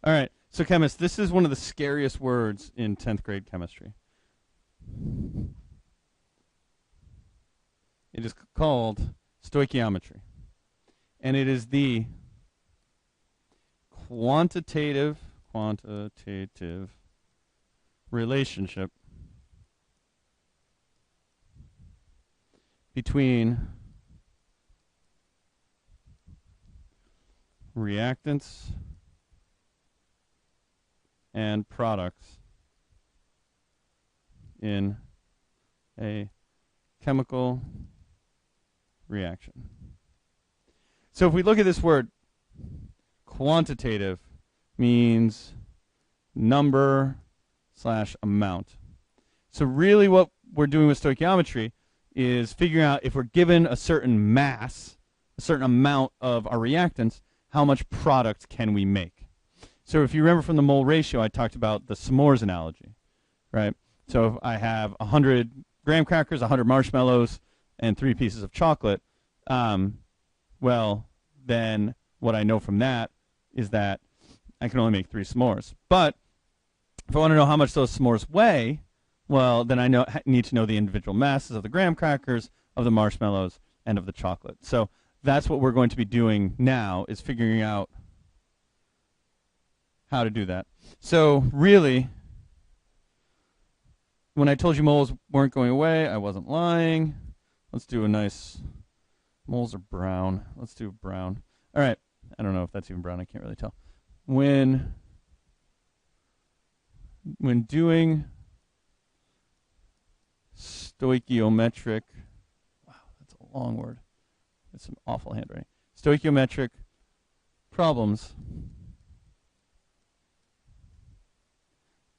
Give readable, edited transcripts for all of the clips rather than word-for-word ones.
All right. So chemists, this is one of the scariest words in 10th grade chemistry. It is called stoichiometry. And it is the quantitative relationship between reactants and products in a chemical reaction. So if we look at this word, quantitative means number / amount. So really what we're doing with stoichiometry is figuring out if we're given a certain mass, a certain amount of our reactants, how much product can we make? So if you remember from the mole ratio, I talked about the s'mores analogy, right? So if I have 100 graham crackers, 100 marshmallows, and 3 pieces of chocolate, well, then what I know from that is that I can only make 3 s'mores. But if I want to know how much those s'mores weigh, well, then I need to know the individual masses of the graham crackers, of the marshmallows, and of the chocolate. So that's what we're going to be doing now, is figuring out how to do that. So really, when I told you moles weren't going away, I wasn't lying. Let's do a nice, moles are brown. Let's do brown. All right. I don't know if that's even brown. I can't really tell. When doing stoichiometric, wow, that's a long word. That's some awful handwriting. Stoichiometric problems,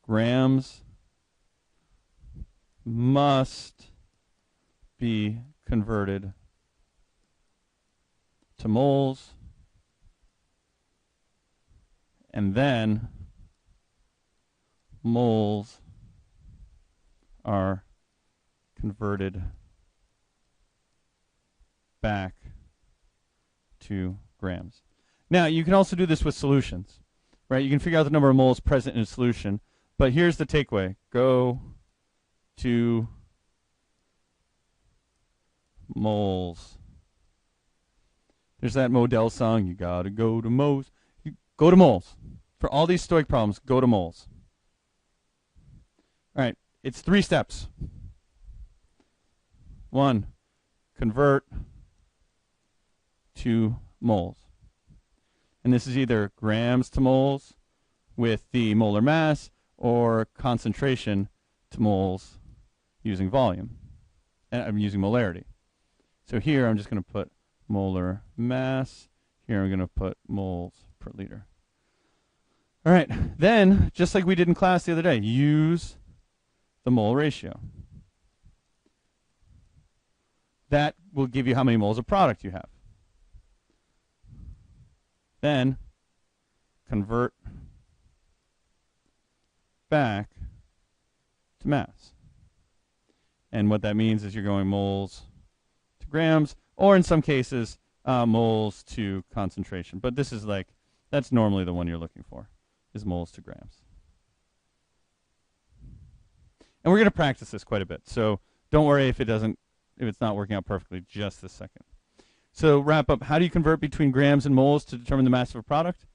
grams must be converted to moles, and then moles are converted back to grams. Now, you can also do this with solutions, right? You can figure out the number of moles present in a solution, but here's the takeaway. Go to moles. There's that Modell song, you gotta go to moles. You go to moles. For all these stoic problems, go to moles. All right, it's 3 steps. 1, convert to moles. And this is either grams to moles with the molar mass or concentration to moles using volume. And I'm using molarity. So here I'm just going to put molar mass. Here I'm going to put moles per liter. All right, then, just like we did in class the other day, use the mole ratio. That will give you how many moles of product you have. Then convert back to mass. And what that means is you're going moles to grams, or in some cases, moles to concentration. But this is like, that's normally the one you're looking for, is moles to grams. And we're going to practice this quite a bit. So don't worry if it's not working out perfectly just this second. So wrap up, how do you convert between grams and moles to determine the mass of a product?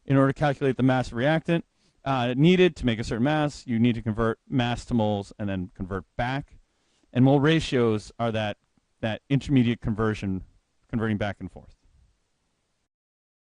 In order to calculate the mass of reactant needed to make a certain mass, you need to convert mass to moles and then convert back. And mole ratios are that intermediate conversion, converting back and forth.